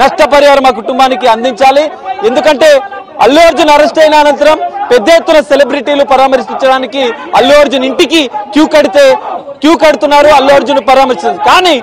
నష్టపరిహారం ఆ కుటుంబానికి అందించాలి. ఎందుకంటే అల్లు అర్జున్ అరెస్ట్ అయిన అనంతరం పెద్ద ఎత్తున సెలబ్రిటీలు పరామర్శించడానికి అల్లు అర్జున్ ఇంటికి క్యూ కడుతున్నారు అల్లు అర్జున్ పరామర్శించారు. కానీ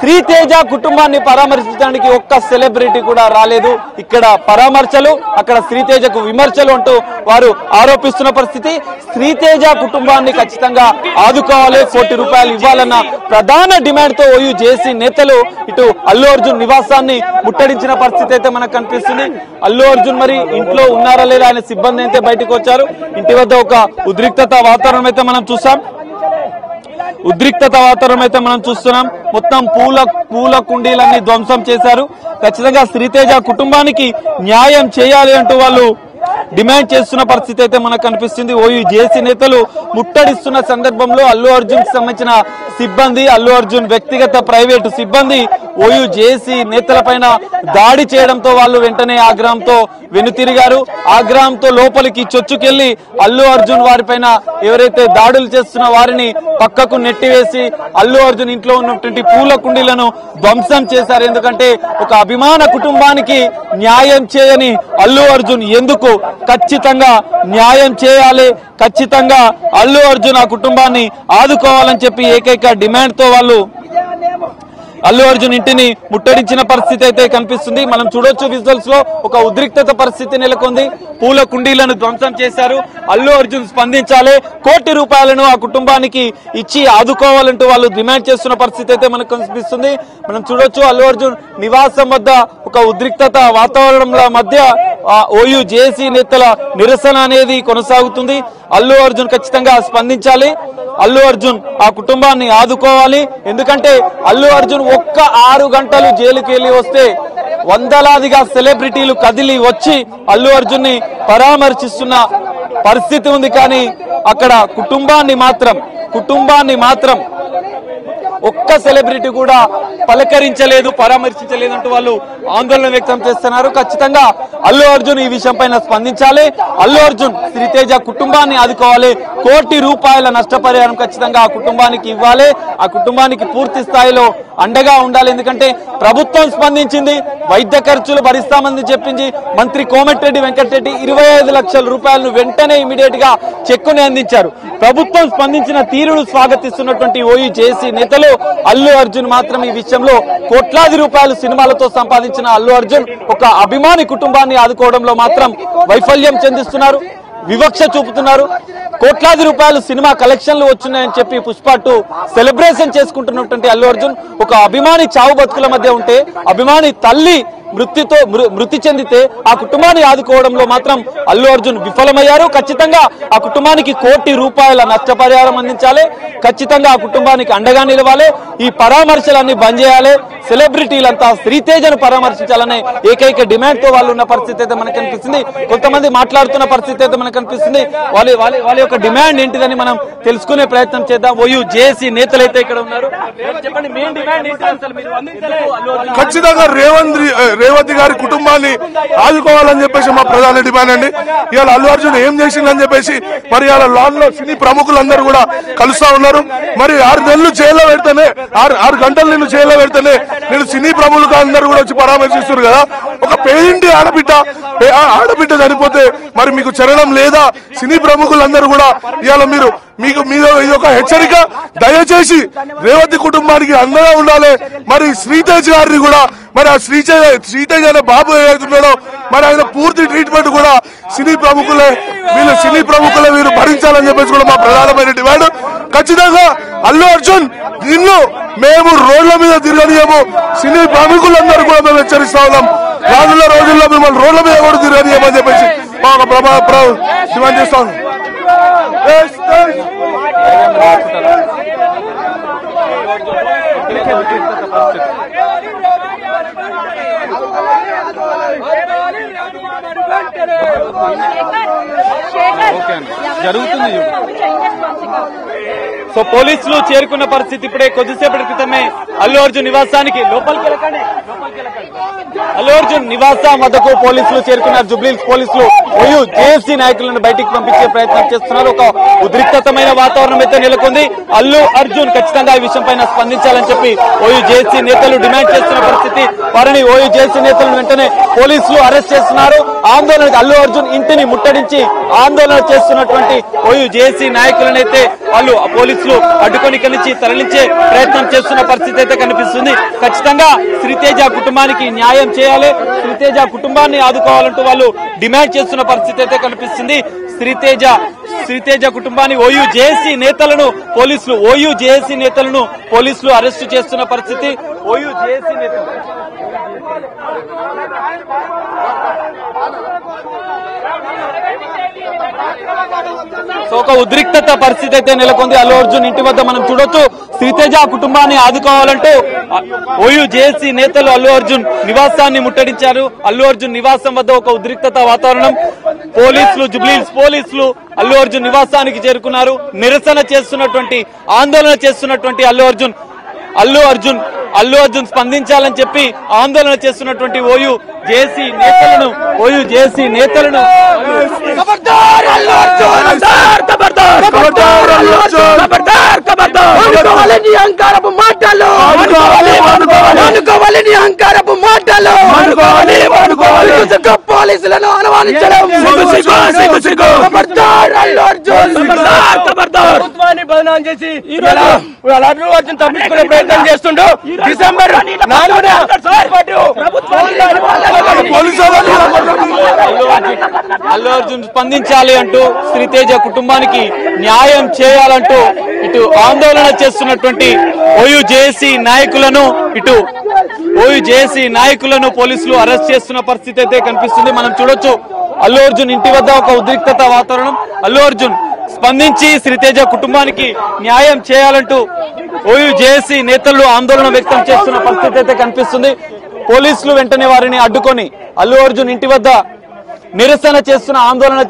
శ్రీతేజ కుటుంబాన్ని పరామర్శించడానికి ఒక్క సెలబ్రిటీ కూడా రాలేదు. ఇక్కడ పరామర్శలు, అక్కడ శ్రీతేజకు విమర్శలు అంటూ వారు ఆరోపిస్తున్న పరిస్థితి. శ్రీతేజ కుటుంబాన్ని ఖచ్చితంగా ఆదుకోవాలి, ₹1 కోటి ఇవ్వాలన్న ప్రధాన డిమాండ్ తో ఓయూ జేసీ నేతలు ఇటు అల్లు అర్జున్ నివాసాన్ని ముట్టడించిన పరిస్థితి అయితే మనకు కనిపిస్తుంది. అల్లు అర్జున్ మరి ఇంట్లో ఉన్నారా లేదా, ఆయన సిబ్బంది అయితే బయటకు వచ్చారు. ఇంటి వద్ద ఒక ఉద్రిక్తత వాతావరణం అయితే మనం చూస్తున్నాం. మొత్తం పూల కుండీలన్నీ ధ్వంసం చేశారు. ఖచ్చితంగా శ్రీతేజ కుటుంబానికి న్యాయం చేయాలి అంటూ వాళ్ళు డిమాండ్ చేస్తున్న పరిస్థితి అయితే మనకు కనిపిస్తుంది. ఓయూ జేసీ నేతలు ముట్టడిస్తున్న సందర్భంలో అల్లు అర్జున్ కి సంబంధించిన సిబ్బంది, అల్లు అర్జున్ వ్యక్తిగత ప్రైవేటు సిబ్బంది ఓయూ జేసీ నేతలపైన దాడి చేయడంతో వాళ్ళు వెంటనే ఆగ్రహంతో వెనుతిరిగారు. ఆగ్రహంతో లోపలికి చొచ్చుకెళ్లి అల్లు అర్జున్ వారిపైన ఎవరైతే దాడులు చేస్తున్న వారిని పక్కకు నెట్టివేసి అల్లు అర్జున్ ఇంట్లో ఉన్నటువంటి పూల కుండీలను ధ్వంసం చేశారు. ఎందుకంటే ఒక అభిమాన కుటుంబానికి న్యాయం చేయని అల్లు అర్జున్ ఎందుకు, ఖచ్చితంగా న్యాయం చేయాలి, ఖచ్చితంగా అల్లు అర్జున్ ఆ కుటుంబాన్ని ఆదుకోవాలని చెప్పి ఏకైక డిమాండ్ తో వాళ్ళు అల్లు అర్జున్ ఇంటిని ముట్టడించిన పరిస్థితి అయితే కనిపిస్తుంది. మనం చూడొచ్చు విజువల్స్ లో ఒక ఉద్రిక్తత పరిస్థితి నెలకొంది. పూల కుండీలను ధ్వంసం చేశారు. అల్లు అర్జున్ స్పందించాలి, ₹1 కోటి ఆ కుటుంబానికి ఇచ్చి ఆదుకోవాలంటూ వాళ్ళు డిమాండ్ చేస్తున్న పరిస్థితి అయితే మనకు కనిపిస్తుంది. మనం చూడొచ్చు అల్లు అర్జున్ నివాసం వద్ద ఒక ఉద్రిక్తత వాతావరణంలో మధ్య ఓయూ జేసీ నేతల నిరసన అనేది కొనసాగుతుంది. అల్లు అర్జున్ ఖచ్చితంగా స్పందించాలి, అల్లు అర్జున్ ఆ కుటుంబాన్ని ఆదుకోవాలి. ఎందుకంటే అల్లు అర్జున్ ఒక్క 6 గంటలు జైలుకి వెళ్లి వస్తే వందలాదిగా సెలబ్రిటీలు కదిలి వచ్చి అల్లు అర్జున్ ని పరామర్శిస్తున్న పరిస్థితి ఉంది. కానీ అక్కడ కుటుంబాన్ని మాత్రం ఒక్క సెలబ్రిటీ కూడా పలకరించలేదు, పరామర్శించలేదు అంటూ వాళ్ళు ఆందోళన వ్యక్తం చేస్తున్నారు. ఖచ్చితంగా అల్లు అర్జున్ ఈ విషయం పైన స్పందించాలి. అల్లు అర్జున్ శ్రీతేజ కుటుంబాన్ని ఆదుకోవాలి. ₹1 కోటి నష్టపరిహారం ఖచ్చితంగా ఆ కుటుంబానికి ఇవ్వాలి. ఆ కుటుంబానికి పూర్తి స్థాయిలో అండగా ఉండాలి. ఎందుకంటే ప్రభుత్వం స్పందించింది, వైద్య ఖర్చులు భరిస్తామని చెప్పింది. మంత్రి కోమటిరెడ్డి వెంకటరెడ్డి ₹25 లక్షల వెంటనే ఇమీడియట్ గా చెక్కుని అందించారు. ప్రభుత్వం స్పందించిన తీరును స్వాగతిస్తున్నటువంటి ఓయూ జేసీ నేతలు అల్లు అర్జున్ మాత్రం ఈ విషయంలో ₹1,00,00,000 సినిమాలతో సంపాదించిన అల్లు అర్జున్ ఒక అభిమాని కుటుంబాన్ని ఆదుకోవడంలో మాత్రం వైఫల్యం చెందిస్తున్నారు, వివక్ష చూపుతున్నారు. ₹1,00,00,000 సినిమా కలెక్షన్లు వచ్చినాయని చెప్పి పుష్ప 2 సెలబ్రేషన్ చేసుకుంటున్నటువంటి అల్లు అర్జున్ ఒక అభిమాని చావు బతుకుల మధ్య ఉంటే, అభిమాని తల్లి మృతి చెందితే ఆ కుటుంబాన్ని ఆదుకోవడంలో మాత్రం అల్లు అర్జున్ విఫలమయ్యారు. ఖచ్చితంగా ఆ కుటుంబానికి ₹1 కోటి నష్టపరిహారం అందించాలి, ఖచ్చితంగా ఆ కుటుంబానికి అండగా నిలవాలి. ఈ పరామర్శలన్నీ బంద్ చేయాలి, సెలబ్రిటీలంతా శ్రీతేజను పరామర్శించాలనే ఏకైక డిమాండ్ తో వాళ్ళు ఉన్న పరిస్థితి అయితే మనకు కనిపిస్తుంది. కొంతమంది మాట్లాడుతున్న పరిస్థితి అయితే మనకు కనిపిస్తుంది. వాళ్ళ యొక్క డిమాండ్ ఏంటిదని మనం తెలుసుకునే ప్రయత్నం చేద్దాం. ఓయూ జేసీ నేతలు అయితే ఇక్కడ ఉన్నారు. చెప్పండి, మెయిన్ డిమాండ్ ఏంటి అసలు? మీరు ఖచ్చితంగా రేవంత్ గారి కుటుంబాన్ని ఆదుకోవాలని చెప్పేసి మా ప్రధాన డిమాండ్ అండి. ఇవాళ అల్లు అర్జున్ ఏం చేసిందని చెప్పేసి మరి ఇవాళ లాన్ లో సినీ ప్రముఖులందరూ కూడా కలుస్తా ఉన్నారు. మరి 6 నెలలు జైల్లో పెడితేనే, 6 గంటలు నేను జైల్లో పెడితేనే నేను సినీ ప్రముఖులు అందరూ కూడా వచ్చి పరామర్శిస్తున్నారు కదా. ఒక పేదింటి ఆడబిడ్డ చనిపోతే మరి మీకు చరణం లేదా? సినీ ప్రముఖులందరూ కూడా ఇవాళ మీకు ఇది ఒక హెచ్చరిక. దయచేసి రేవంత్ కుటుంబానికి అండగా ఉండాలి. మరి శ్రీతేజ్ గారిని కూడా, మరి ఆ శ్రీతేజ్ అనే బాబు ఏదైతున్నాడో మరి ఆయన పూర్తి ట్రీట్మెంట్ కూడా సినీ ప్రముఖులే వీరు భరించాలని చెప్పేసి కూడా మా ప్రధానమైన డిమాండ్. ఖచ్చితంగా అల్లు అర్జున్ నిన్ను మేము రోడ్ల మీద తిరగనియము. సినీ ప్రముఖులందరూ కూడా మేము హెచ్చరిస్తా ఉన్నాం. రానున్న రోజుల్లో మిమ్మల్ని రోడ్ల మీద కూడా తిరగనియమని చెప్పేసి మా డిమాండ్ చేస్తాం. జరుగుతుంది. సో పోలీసులు చేరుకున్న పరిస్థితి ఇప్పుడే కొద్దిసేపటి క్రితమే అల్లు అర్జున్ నివాసానికి లోపలికి వెళ్ళకండి. అల్లు అర్జున్ నివాసం వద్దకు పోలీసులు చేరుకున్నారు. జూబ్లీహిల్స్ పోలీసులు ఓయూ జేఏసీ నాయకులను బయటికి పంపించే ప్రయత్నం చేస్తున్నారు. ఒక ఉద్రిక్తమైన వాతావరణం అయితే నెలకొంది. అల్లు అర్జున్ ఖచ్చితంగా ఈ విషయం పైన స్పందించాలని చెప్పి ఓయూ జేఏసీ నేతలు డిమాండ్ చేస్తున్న పరిస్థితి. వారిని ఓయూ జేఏసీ నేతలను వెంటనే పోలీసులు అరెస్ట్ చేస్తున్నారు. ఆందోళన అల్లు అర్జున్ ఇంటిని ముట్టడించి ఆందోళన చేస్తున్నటువంటి ఓయూ జేఏసీ నాయకులనైతే వాళ్ళు పోలీసులు అడ్డుకొని ఇక్కడి నుంచి తరలించే ప్రయత్నం చేస్తున్న పరిస్థితి అయితే కనిపిస్తుంది. ఖచ్చితంగా శ్రీతేజ కుటుంబానికి న్యాయం చేయాలి, శ్రీతేజ కుటుంబాన్ని ఆదుకోవాలంటూ వాళ్ళు డిమాండ్ చేస్తున్న పరిస్థితి అయితే కనిపిస్తుంది. శ్రీతేజ కుటుంబాన్ని ఓయూ జేఏసీ నేతలను పోలీసులు అరెస్టు చేస్తున్న పరిస్థితి. ఓయూ జేఏసీ నేతలు సో ఒక ఉద్రిక్తత పరిస్థితి అయితే నెలకొంది. అల్లు అర్జున్ ఇంటి వద్ద మనం చూడొచ్చు. శ్రీతేజ కుటుంబాన్ని ఆదుకోవాలంటూ ఓయూ జేఏసీ నేతలు అల్లు అర్జున్ నివాసాన్ని ముట్టడించారు. అల్లు అర్జున్ నివాసం వద్ద ఒక ఉద్రిక్తత వాతావరణం. పోలీసులు జూబ్లీహిల్స్ పోలీసులు అల్లు అర్జున్ నివాసానికి చేరుకున్నారు. నిరసన చేస్తున్నటువంటి ఆందోళన చేస్తున్నటువంటి అల్లు అర్జున్ స్పందించాలని చెప్పి ఆందోళన చేస్తున్నటువంటి ఓయూ జేఏసీ నేతలను పోలీసులను అనుమానించడం ప్రభుత్వాన్ని బదనాం చేసి అల్లు అర్జున్ తప్పించుకునే ప్రయత్నం చేస్తుండో డిసెంబర్ 4న అల్లు అర్జున్ స్పందించాలి అంటూ శ్రీతేజ కుటుంబానికి న్యాయం చేయాలంటూ ఇటు ఆందోళన చేస్తున్నటువంటి ఓయూ జేఏసీ నాయకులను పోలీసులు అరెస్ట్ చేస్తున్న పరిస్థితి అయితే కనిపిస్తుంది. మనం చూడొచ్చు అల్లు అర్జున్ ఇంటి వద్ద ఒక ఉద్రిక్తత వాతావరణం. అల్లు అర్జున్ స్పందించి శ్రీతేజ కుటుంబానికి న్యాయం చేయాలంటూ ఓయూ జేఏసీ నేతలు ఆందోళన వ్యక్తం చేస్తున్న పరిస్థితి అయితే కనిపిస్తుంది. పోలీసులు వెంటనే వారిని అడ్డుకొని అల్లు అర్జున్ ఇంటి వద్ద నిరసన చేస్తున్న ఆందోళన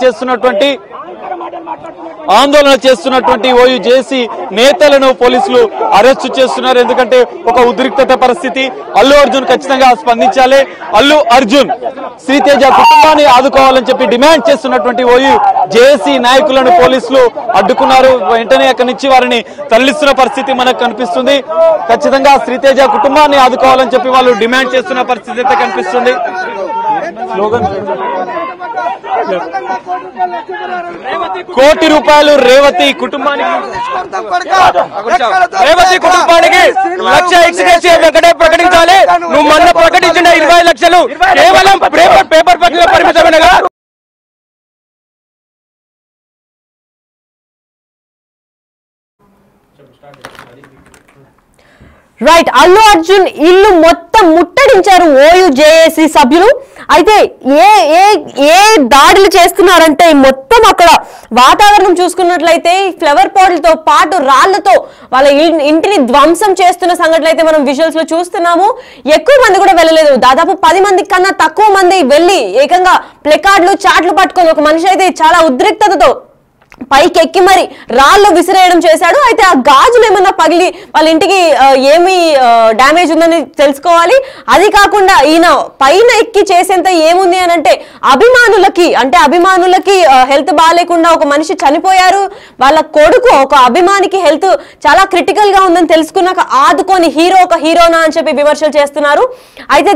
చేస్తున్నటువంటి ఓయూ జేఏసీ నేతలను పోలీసులు అరెస్టు చేస్తున్నారు. ఎందుకంటే ఒక ఉద్రిక్తత పరిస్థితి. అల్లు అర్జున్ ఖచ్చితంగా స్పందించాలి. అల్లు అర్జున్ శ్రీతేజ కుటుంబాన్ని ఆదుకోవాలని చెప్పి డిమాండ్ చేస్తున్నటువంటి ఓయూ జేఏసీ నాయకులను పోలీసులు అడ్డుకున్నారు. వెంటనే అక్కడి నుంచి వారిని తరలిస్తున్న పరిస్థితి మనకు కనిపిస్తుంది. ఖచ్చితంగా శ్రీతేజ కుటుంబాన్ని ఆదుకోవాలని చెప్పి వాళ్ళు డిమాండ్ చేస్తున్న పరిస్థితి అయితే కనిపిస్తుంది. కోటి రూపాయలు రేవతి కుటుంబానికి లక్ష ఎక్స్గ్రేషియా వెంకటే ప్రకటించాలి. నువ్వు మొన్న ప్రకటించిన 20 లక్షలు కేవలం పేపర్ పత్రిక పరిమితమైనగా రైట్. అల్లు అర్జున్ ఇల్లు మొత్తం ముట్టడించారు ఓయూ జేఏసీ సభ్యులు. అయితే ఏ దాడులు చేస్తున్నారంటే మొత్తం అక్కడ వాతావరణం చూసుకున్నట్లయితే ఫ్లవర్ పాట్లతో పాటు రాళ్లతో వాళ్ళ ఇంటిని ధ్వంసం చేస్తున్న సంఘటనలు అయితే మనం విజువల్స్ లో చూస్తున్నాము. ఎక్కువ మంది కూడా వెళ్ళలేదు. దాదాపు 10 మంది కన్నా తక్కువ మంది వెళ్ళి ఏకంగా ప్లెకార్డులు చాట్లు పట్టుకొని ఒక మనిషి అయితే చాలా ఉద్రిక్తతతో పైకెక్కి మరి రాళ్ళు విసిరేయడం చేశాడు. అయితే ఆ గాజులు ఏమన్నా పగిలి వాళ్ళ ఇంటికి ఏమి డ్యామేజ్ ఉందని తెలుసుకోవాలి. అది కాకుండా ఈయన పైన ఎక్కి చేసేంత ఏముంది అని అంటే అభిమానులకి హెల్త్ బాగాలేకుండా ఒక మనిషి చనిపోయారు. వాళ్ళ కొడుకు ఒక అభిమానికి హెల్త్ చాలా క్రిటికల్ గా ఉందని తెలుసుకున్నాక ఆదుకొని ఒక హీరోనా అని చెప్పి విమర్శలు చేస్తున్నారు. అయితే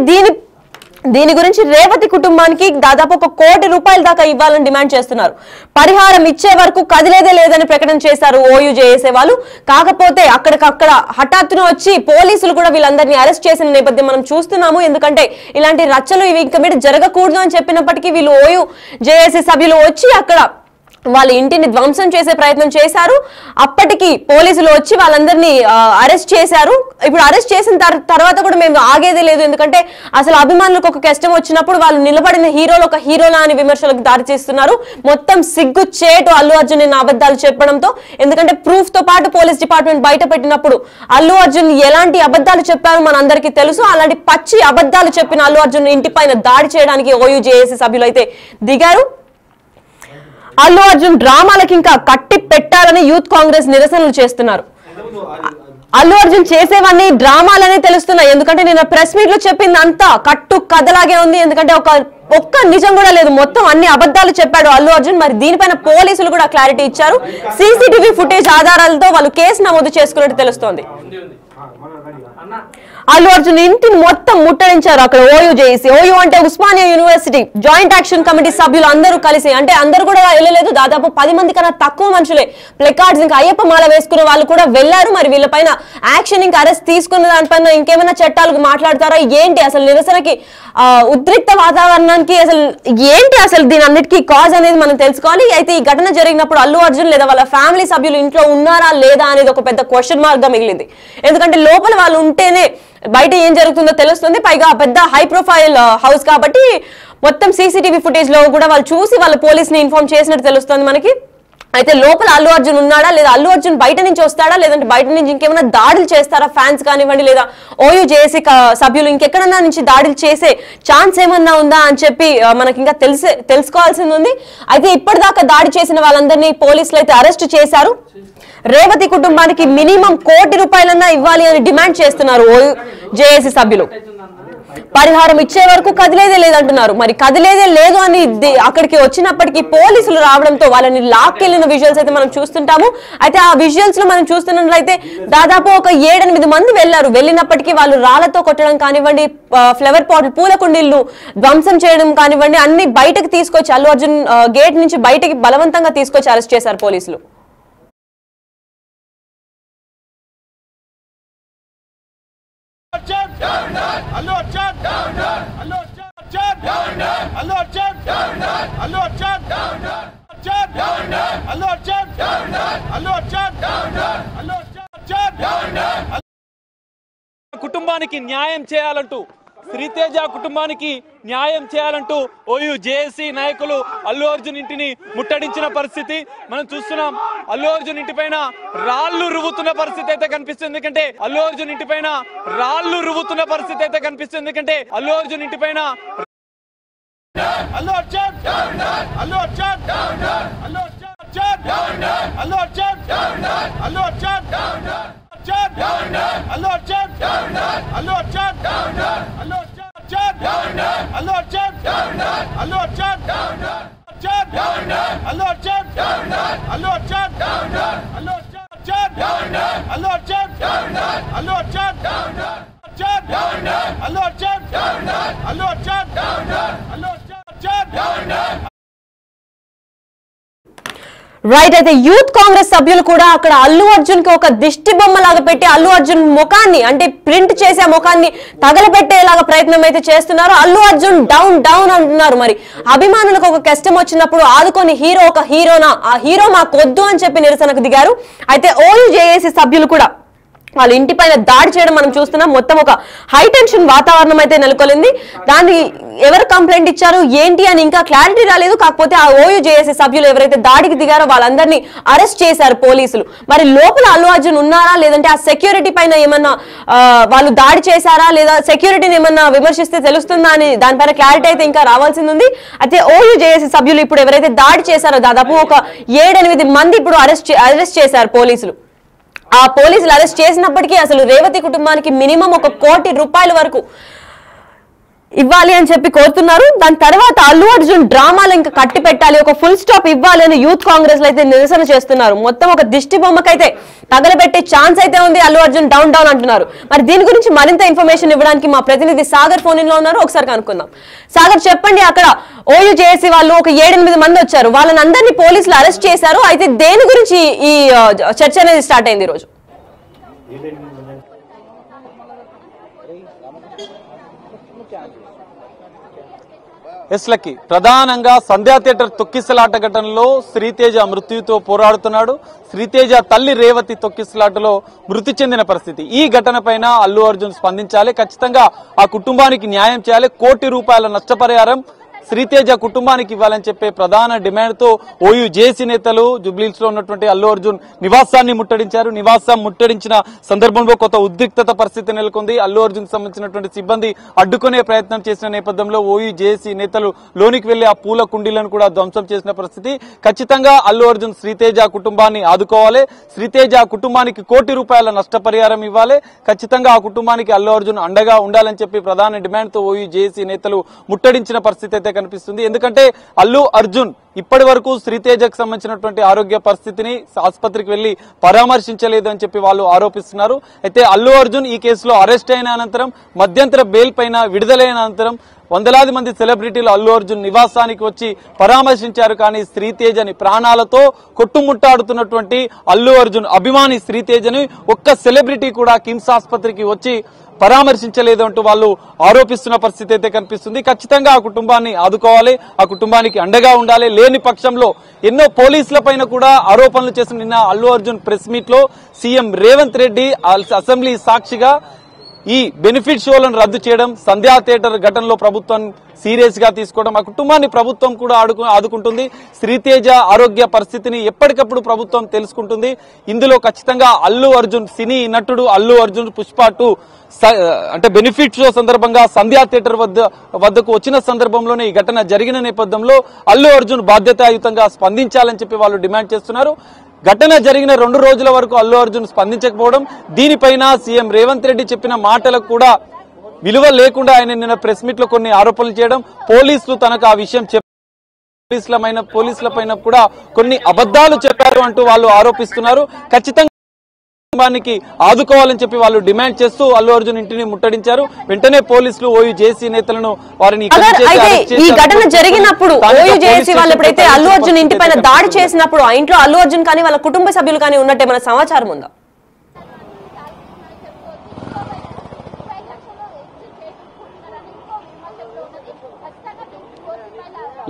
దీని గురించి రేవతి కుటుంబానికి దాదాపు 1 కోటి రూపాయల దాకా ఇవ్వాలని డిమాండ్ చేస్తున్నారు. పరిహారం ఇచ్చే వరకు కదిలేదే లేదని ప్రకటన చేశారు ఓయూ జేఏసీ వాళ్ళు. కాకపోతే అక్కడికక్కడ హఠాత్తున వచ్చి పోలీసులు కూడా వీళ్ళందరినీ అరెస్ట్ చేసిన నేపథ్యం మనం చూస్తున్నాము. ఎందుకంటే ఇలాంటి రచ్చలు ఇవి ఇంకా మీద జరగకూడదు అని చెప్పినప్పటికీ వీళ్ళు ఓయూ జేఏసీ సభ్యులు వచ్చి అక్కడ వాళ్ళ ఇంటిని ధ్వంసం చేసే ప్రయత్నం చేశారు. అప్పటికి పోలీసులు వచ్చి వాళ్ళందరినీ అరెస్ట్ చేశారు. ఇప్పుడు అరెస్ట్ చేసిన తర్వాత కూడా మేము ఆగేదే లేదు. ఎందుకంటే అసలు అభిమానులకు ఒక కష్టం వచ్చినప్పుడు వాళ్ళు నిలబడిన హీరోలు ఒక హీరోలా అని విమర్శలకు దారి చేస్తున్నారు. మొత్తం సిగ్గు చేటు అల్లు అర్జున్ అబద్ధాలు చెప్పడంతో. ఎందుకంటే ప్రూఫ్ తో పాటు పోలీస్ డిపార్ట్మెంట్ బయట పెట్టినప్పుడు అల్లు అర్జున్ ఎలాంటి అబద్ధాలు చెప్పారో మనందరికీ తెలుసు. అలాంటి పచ్చి అబద్ధాలు చెప్పిన అల్లు అర్జున్ ఇంటి పైన దాడి చేయడానికి ఓయూ జేఏసీ సభ్యులు అయితే దిగారు. అల్లు అర్జున్ డ్రామాలకి ఇంకా కట్టి పెట్టాలని యూత్ కాంగ్రెస్ నిరసనలు చేస్తున్నారు. అల్లు అర్జున్ చేసేవన్నీ డ్రామాలనే తెలుస్తున్నాయి. ఎందుకంటే నేను ప్రెస్ మీట్ లో చెప్పింది అంతా కట్టు కథలాగే ఉంది. ఎందుకంటే ఒక్క నిజం కూడా లేదు, మొత్తం అన్ని అబద్ధాలు చెప్పాడు అల్లు అర్జున్. మరి దీనిపైన పోలీసులు కూడా క్లారిటీ ఇచ్చారు. సీసీటీవీ ఫుటేజ్ ఆధారాలతో వాళ్ళు కేసు నమోదు చేసుకున్నట్టు తెలుస్తోంది. అల్లు అర్జున్ ఇంటిని మొత్తం ముట్టడించారు. అక్కడ ఓయూ జేఏసీ, ఓయూ అంటే Osmania university joint action committee సభ్యులు అందరూ కలిసి, అంటే అందరూ కూడా వెళ్ళలేదు, దాదాపు 10 మంది కన్నా తక్కువ మనుషులే ప్లెకార్డ్స్ ఇంకా అయ్యప్ప మాల వేసుకున్న వాళ్ళు కూడా వెళ్లారు. మరి వీళ్ళపైన యాక్షన్ ఇంకా అరెస్ట్ తీసుకున్న దానిపైన ఇంకేమైనా చట్టాలకు మాట్లాడతారా ఏంటి, అసలు నిరసనకి ఉద్రిక్త వాతావరణానికి అసలు దీని అన్నిటికీ కాజ్ అనేది మనం తెలుసుకోవాలి. అయితే ఈ ఘటన జరిగినప్పుడు అల్లు అర్జున్ లేదా వాళ్ళ ఫ్యామిలీ సభ్యులు ఇంట్లో ఉన్నారా లేదా అనేది ఒక పెద్ద క్వశ్చన్ మార్క్ గా మిగిలింది. ఎందుకంటే లోపల వాళ్ళు ఉంటేనే బయట ఏం జరుగుతుందో తెలుస్తుంది. పైగా పెద్ద హై ప్రొఫైల్ హౌస్ కాబట్టి మొత్తం సీసీటీవీ ఫుటేజ్ లో కూడా వాళ్ళు చూసి వాళ్ళ పోలీస్ ని ఇన్ఫార్మ్ చేసినట్టు తెలుస్తుంది మనకి. అయితే లోపల అల్లు అర్జున్ ఉన్నాడా లేదా అల్లు అర్జున్ బయట నుంచి వస్తాడా లేదంటే బయట నుంచి ఇంకేమైనా దాడులు చేస్తారా ఫ్యాన్స్ కానివ్వండి లేదా ఓయూ జేఏసీ సభ్యులు ఇంకెక్కడన్నా నుంచి దాడులు చేసే ఛాన్స్ ఏమన్నా ఉందా అని చెప్పి మనకి ఇంకా తెలుసుకోవాల్సింది ఉంది. అయితే ఇప్పటిదాకా దాడి చేసిన వాళ్ళందరినీ పోలీసులు అయితే అరెస్ట్ చేశారు. రేవతి కుటుంబానికి మినిమం ₹1 కోటి ఇవ్వాలి అని డిమాండ్ చేస్తున్నారు ఓయూ జేఏసీ సభ్యులు. పరిహారం ఇచ్చే వరకు కదిలేదే లేదంటున్నారు. మరి కదిలేదే లేదు అని అక్కడికి వచ్చినప్పటికీ పోలీసులు రావడంతో వాళ్ళని లాక్కెళ్లిన విజువల్స్ అయితే మనం చూస్తుంటాము. అయితే ఆ విజువల్స్ లో మనం చూస్తున్నట్లయితే దాదాపు ఒక 7-8 మంది వెళ్లారు. వెళ్ళినప్పటికీ వాళ్ళు రాళ్లతో కొట్టడం కానివ్వండి, ఫ్లవర్ పాట్ పూల కుండీలను ధ్వంసం చేయడం కానివ్వండి, అన్ని బయటకు తీసుకొచ్చి అల్లు అర్జున్ గేట్ నుంచి బయటకి బలవంతంగా తీసుకొచ్చి అరెస్ట్ చేశారు పోలీసులు. కుటుంబానికి న్యాయం చేయాలంటూ, శ్రీతేజ కుటుంబానికి న్యాయం చేయాలంటూ ఓయూ జేఏసీ నాయకులు అల్లు అర్జున్ ఇంటిని ముట్టడించిన పరిస్థితి మనం చూస్తున్నాం. అల్లు అర్జున్ ఇంటిపైన రాళ్లు రువ్వుతున్న పరిస్థితి అయితే కనిపిస్తుంది. ఎందుకంటే అల్లు అర్జున్ ఇంటిపైన రాళ్లు రువ్వుతున్న పరిస్థితి అయితే కనిపిస్తుంది. ఎందుకంటే అల్లు అర్జున్ ఇంటిపైన అల్లు అర్జున్ అల్లు అర్జున్ అల్లు అర్జున్ అల్లు అర్జున్ అల్లు అర్జున్ అల్లు అర్జున్ అల్లు అర్జున్ అల్లు అర్జున్ అల్లు అర్జున్ అల్లు అర్జున్ అల్లు అర్జున్ అల్లు అర్జున్ అల్లు అర్జున్ అల్లు అర్జున్ అల్లు అర్జున్ అల్లు అర్జున్ అల్లు అర్జున్ అల్లు అర్జున్ రైట్. అయితే యూత్ కాంగ్రెస్ సభ్యులు కూడా అక్కడ అల్లు అర్జున్ కి ఒక దిష్టి బొమ్మ లాగా పెట్టి అల్లు అర్జున్ ముఖాన్ని అంటే ప్రింట్ చేసే ముఖాన్ని తగలబెట్టేలాగా ప్రయత్నం అయితే చేస్తున్నారు. అల్లు అర్జున్ డౌన్ డౌన్ అంటున్నారు. మరి అభిమానులకు ఒక కష్టం వచ్చినప్పుడు ఆదుకొని హీరో ఒక హీరోనా, ఆ హీరో మాకొద్దు అని చెప్పి నిరసనకు దిగారు. అయితే ఓయూ జేఏసీ సభ్యులు కూడా వాళ్ళ ఇంటిపైన దాడి చేయడం మనం చూస్తున్నాం. మొత్తం ఒక హై టెన్షన్ వాతావరణం అయితే నెలకొలింది. దాన్ని ఎవరు కంప్లైంట్ ఇచ్చారు ఏంటి అని ఇంకా క్లారిటీ రాలేదు. కాకపోతే ఆ ఓయూ జేఏసీ సభ్యులు ఎవరైతే దాడికి దిగారో వాళ్ళందరినీ అరెస్ట్ చేశారు పోలీసులు. మరి లోపల అల్లు అర్జున్ ఉన్నారా లేదంటే ఆ సెక్యూరిటీ పైన ఏమన్నా వాళ్ళు దాడి చేశారా లేదా సెక్యూరిటీని ఏమన్నా విమర్శిస్తే తెలుస్తుందా అని దానిపైన క్లారిటీ అయితే ఇంకా రావాల్సింది ఉంది. అయితే ఓయూ జేఏసీ సభ్యులు ఇప్పుడు ఎవరైతే దాడి చేశారో దాదాపు ఒక 7-8 మంది ఇప్పుడు అరెస్ట్ చేశారు పోలీసులు. ఆ పోలీసులు అరెస్ట్ చేసినప్పటికీ అసలు రేవతి కుటుంబానికి మినిమం ₹1 కోటి వరకు ఇవ్వాలి అని చెప్పి కోరుతున్నారు. దాని తర్వాత అల్లు అర్జున్ డ్రామాలు ఇంకా కట్టి పెట్టాలి, ఒక ఫుల్ స్టాప్ ఇవ్వాలి అని యూత్ కాంగ్రెస్ లో అయితే నిరసన చేస్తున్నారు. మొత్తం ఒక దిష్టి బొమ్మకైతే తగలబెట్టే ఛాన్స్ అయితే ఉంది. అల్లు అర్జున్ డౌన్ డౌన్ అంటున్నారు. మరి దీని గురించి మరింత ఇన్ఫర్మేషన్ ఇవ్వడానికి మా ప్రతినిధి సాగర్ ఫోన్ ఇన్ లో ఉన్నారు. ఒకసారి కనుక్కుందాం. సాగర్, చెప్పండి, అక్కడ ఓయూ జేఏసీ వాళ్ళు ఒక 7-8 మంది వచ్చారు, వాళ్ళని అందరినీ పోలీసులు అరెస్ట్ చేశారు. అయితే దేని గురించి ఈ చర్చ అనేది స్టార్ట్ అయింది ఈరోజు? ఎస్లకి ప్రధానంగా సంధ్యా థియేటర్ తొక్కిసలాట ఘటనలో శ్రీతేజ మృత్యుతో పోరాడుతున్నాడు. శ్రీతేజ తల్లి రేవతి తొక్కిసలాటలో మృతి చెందిన పరిస్థితి. ఈ ఘటన పైన అల్లు అర్జున్ స్పందించాలి, ఖచ్చితంగా ఆ కుటుంబానికి న్యాయం చేయాలి. ₹1 కోటి నష్టపరిహారం శ్రీతేజ కుటుంబానికి ఇవ్వాలని చెప్పే ప్రధాన డిమాండ్ తో ఓయూ జేసీ నేతలు జూబ్లీహిల్స్ లో ఉన్నటువంటి అల్లు అర్జున్ నివాసాన్ని ముట్టడించారు. నివాసం ముట్టడించిన సందర్భంలో కొత్త ఉద్రిక్తత పరిస్థితి నెలకొంది. అల్లు అర్జున్ సంబంధించినటువంటి సిబ్బంది అడ్డుకునే ప్రయత్నం చేసిన నేపథ్యంలో ఓయూ జేసీ నేతలు లోనికి వెళ్లి ఆ పూల కుండీలను కూడా ధ్వంసం చేసిన పరిస్థితి. ఖచ్చితంగా అల్లు అర్జున్ శ్రీతేజ కుటుంబాన్ని ఆదుకోవాలి. శ్రీతేజ కుటుంబానికి ₹1 కోటి నష్టపరిహారం ఇవ్వాలి. ఖచ్చితంగా ఆ కుటుంబానికి అల్లు అర్జున్ అండగా ఉండాలని చెప్పి ప్రధాన డిమాండ్ తో ఓయూ జేసీ నేతలు ముట్టడించిన పరిస్థితి అయితే కనిపిస్తుంది. ఎందుకంటే అల్లు అర్జున్ ఇప్పటి వరకు శ్రీతేజకు సంబంధించినటువంటి ఆరోగ్య పరిస్థితిని ఆసుపత్రికి వెళ్లి పరామర్శించలేదు అని చెప్పి వాళ్ళు ఆరోపిస్తున్నారు. అయితే అల్లు అర్జున్ ఈ కేసులో అరెస్ట్ అయిన అనంతరం మధ్యంతర బెయిల్ పైన విడుదలైన అనంతరం వందలాది మంది సెలబ్రిటీలు అల్లు అర్జున్ నివాసానికి వచ్చి పరామర్శించారు. కానీ శ్రీతేజని ప్రాణాలతో కొట్టుముట్టాడుతున్నటువంటి అల్లు అర్జున్ అభిమాని శ్రీతేజని ఒక్క సెలబ్రిటీ కూడా కిమ్స్ ఆసుపత్రికి వచ్చి పరామర్శించలేదు అంటూ వాళ్ళు ఆరోపిస్తున్న పరిస్థితి అయితే కనిపిస్తుంది. ఖచ్చితంగా ఆ కుటుంబాన్ని ఆదుకోవాలి, ఆ కుటుంబానికి అండగా ఉండాలి. లేని పక్షంలో ఎన్నో పోలీసుల పైన కూడా ఆరోపణలు చేసిన నిన్న అల్లు అర్జున్ ప్రెస్ మీట్ లో సీఎం రేవంత్ రెడ్డి అసెంబ్లీ సాక్షిగా ఈ బెనిఫిట్ షోలను రద్దు చేయడం, సంధ్యా థియేటర్ ఘటనలో ప్రభుత్వం సీరియస్ గా తీసుకోవడం, ఆ కుటుంబాన్ని ప్రభుత్వం కూడా ఆదుకుంటుంది. శ్రీతేజ ఆరోగ్య పరిస్థితిని ఎప్పటికప్పుడు ప్రభుత్వం తెలుసుకుంటుంది. ఇందులో ఖచ్చితంగా అల్లు అర్జున్ సినీ నటుడు అల్లు అర్జున్ పుష్ప 2 అంటే బెనిఫిట్ షో సందర్భంగా సంధ్యా థియేటర్ వద్దకు వచ్చిన సందర్భంలోనే ఈ ఘటన జరిగిన నేపథ్యంలో అల్లు అర్జున్ బాధ్యతాయుతంగా స్పందించాలని చెప్పి వాళ్ళు డిమాండ్ చేస్తున్నారు. ఘటన జరిగిన 2 రోజుల వరకు అల్లు అర్జున్ స్పందించకపోవడం, దీనిపైన సీఎం రేవంత్ రెడ్డి చెప్పిన మాటలకు కూడా విలువ లేకుండా ఆయన నిన్న ప్రెస్ మీట్ లో కొన్ని ఆరోపణలు చేయడం, పోలీసులు తనకు ఆ విషయం పోలీసుల పైన కూడా కొన్ని అబద్ధాలు చెప్పారు అంటూ వాళ్ళు ఆరోపిస్తున్నారు. ఖచ్చితంగా కుటుంబానికి ఆదుకోవాలని చెప్పి వాళ్ళు డిమాండ్ చేస్తూ అల్లు అర్జున్ ఇంటిని ముట్టడించారు. వెంటనే పోలీసులు ఓయూ జేసీ నేతలను వారిని ఈ ఘటన జరిగినప్పుడు ఓయూ జేసీ వాళ్ళు ఎప్పుడైతే అల్లు అర్జున్ ఇంటి పైన దాడి చేసినప్పుడు ఆ ఇంట్లో అల్లు అర్జున్ కానీ వాళ్ళ కుటుంబ సభ్యులు కానీ ఉన్నట్టే మన సమాచారం ఉందా?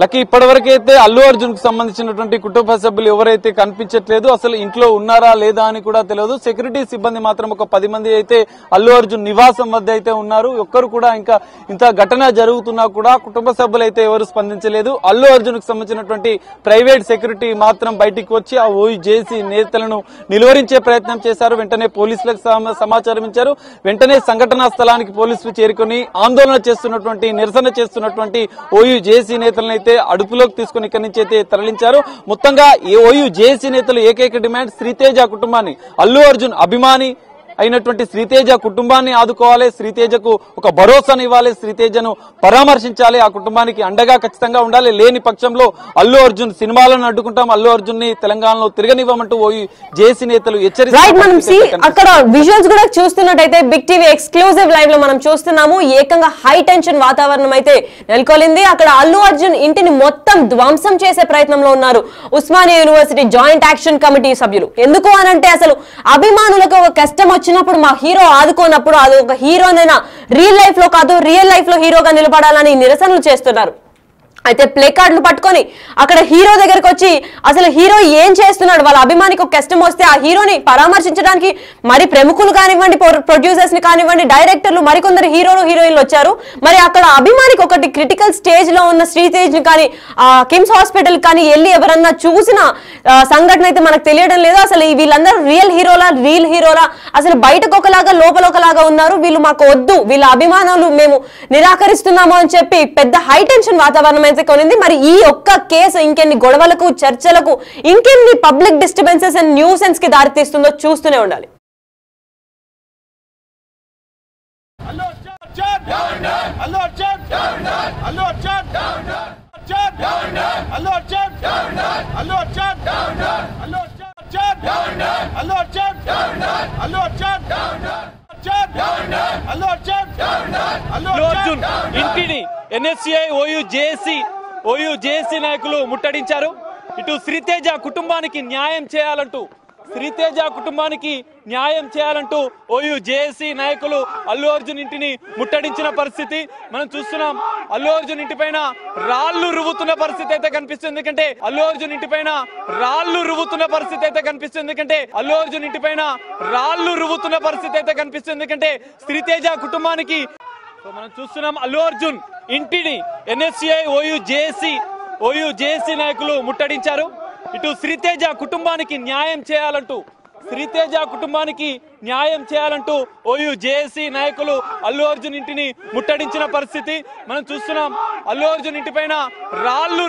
లకి ఇప్పటివరకైతే అల్లు అర్జున్ కు సంబంధించినటువంటి కుటుంబ సభ్యులు ఎవరైతే కనిపించట్లేదు, అసలు ఇంట్లో ఉన్నారా లేదా అని కూడా తెలియదు. సెక్యూరిటీ సిబ్బంది మాత్రం ఒక 10 మంది అయితే అల్లు అర్జున్ నివాసం వద్ద అయితే ఉన్నారు. ఒక్కరు కూడా ఇంకా ఇంత ఘటన జరుగుతున్నా కూడా కుటుంబ సభ్యులు అయితే ఎవరు స్పందించలేదు. అల్లు అర్జున్ కు సంబంధించినటువంటి ప్రైవేట్ సెక్యూరిటీ మాత్రం బయటికి వచ్చి ఆ ఓయూ జేసీ నేతలను నిలువరించే ప్రయత్నం చేశారు. వెంటనే పోలీసులకు సమాచారం ఇచ్చారు. వెంటనే సంఘటనా స్థలానికి పోలీసులు చేరుకుని ఆందోళన చేస్తున్నటువంటి నిరసన చేస్తున్నటువంటి ఓయూ జేసీ నేతలను అదుపులోకి తీసుకుని ఇక్కడి నుంచి అయితే తరలించారు. మొత్తంగా ఓయూ జేసీ నేతలు ఏకైక డిమాండ్ శ్రీతేజ కుటుంబాన్ని, అల్లు అర్జున్ అభిమాని అయినటువంటి శ్రీతేజ కుటుంబాన్ని ఆదుకోవాలి, శ్రీతేజకు ఒక భరోసాను ఇవ్వాలి, శ్రీతేజను పరామర్శించాలి, ఆ కుటుంబానికి అండగా ఖచ్చితంగా ఉండాలి. లేని పక్షంలో అల్లు అర్జున్ సినిమాలను అడ్డుకుంటాం, అల్లు అర్జున్ ని తెలంగాణలో తిరగనివ్వమంటూ ఓయూ జేసీ నేతలు హెచ్చరిస్తున్నారు. అక్కడ విజువల్స్ కూడా చూస్తున్నట్టయితే బిగ్ టీవీ ఎక్స్క్లూజివ్ లైవ్ లో మనం చూస్తున్నాము. ఏకంగా హై టెన్షన్ వాతావరణం అయితే నెలకొలింది. అక్కడ అల్లు అర్జున్ ఇంటిని మొత్తం ధ్వంసం చేసే ప్రయత్నంలో ఉన్నారు Osmania university joint action committee సభ్యులు. ఎందుకు అనంటే అసలు అభిమానులకు ఒక కష్టం వచ్చినప్పుడు మా హీరో ఆదుకోనప్పుడు అది ఒక హీరోనైనా రియల్ లైఫ్ లో కాదు రియల్ లైఫ్ లో హీరోగా నిలబడాలని నిరసనలు చేస్తున్నారు. అయితే ప్లే కార్డులు పట్టుకొని అక్కడ హీరో దగ్గరకు వచ్చి అసలు హీరో ఏం చేస్తున్నాడు, వాళ్ళ అభిమానికి ఒక కష్టం వస్తే ఆ హీరోని పరామర్శించడానికి మరి ప్రముఖులు కానివ్వండి, ప్రొడ్యూసర్స్ ని కానివ్వండి, డైరెక్టర్లు, మరికొందరు హీరోలు హీరోయిన్లు వచ్చారు. మరి అక్కడ అభిమానికి ఒకటి క్రిటికల్ స్టేజ్ లో ఉన్న శ్రీతేజ్ ని కానీ కిమ్స్ హాస్పిటల్ కానీ వెళ్ళి ఎవరన్నా చూసిన సంఘటన అయితే మనకు తెలియడం లేదు. అసలు వీళ్ళందరూ రియల్ హీరోలా అసలు బయటకు ఒకలాగా లోపల ఒకలాగా ఉన్నారు. వీళ్ళు మాకు వద్దు, వీళ్ళ అభిమానులు మేము నిరాకరిస్తున్నాము అని చెప్పి పెద్ద హై టెన్షన్ వాతావరణం కొనింది. మరి ఈ ఒక్క కేసు ఇంకెన్ని గొడవలకు, చర్చలకు, ఇంకెన్ని పబ్లిక్ డిస్టర్బెన్సెస్ అండ్ న్యూసెన్స్ కి దారితీస్తుందో చూస్తూనే ఉండాలి. ఇంటిని ఎన్ఎస్సిఐ ఓయూ జేసీ నాయకులు ముట్టడించారు. ఇటు శ్రీతేజ కుటుంబానికి న్యాయం చేయాలంటూ ఓయూ జేసీ నాయకులు అల్లు అర్జున్ ఇంటిని ముట్టడించిన పరిస్థితి మనం చూస్తున్నాం. అల్లు అర్జున్ ఇంటి పైన రాళ్లు రువ్వుతున్న పరిస్థితి అయితే కనిపిస్తుంది. ఎందుకంటే అల్లు అర్జున్ ఇంటి పైన రాళ్లు రువ్వుతున్న పరిస్థితి అయితే కనిపిస్తుంది. ఎందుకంటే శ్రీతేజ కుటుంబానికి మనం చూస్తున్నాం అల్లు అర్జున్ ఇంటిని ఎన్ఎస్సిఐ ఓయూ జేఏసీ నాయకులు ముట్టడించారు. ఇటు శ్రీతేజ కుటుంబానికి న్యాయం చేయాలంటూ ఓయూ జేఏసీ నాయకులు అల్లు అర్జున్ ఇంటిని ముట్టడించిన పరిస్థితి మనం చూస్తున్నాం. అల్లు అర్జున్ ఇంటిపైన రాళ్లు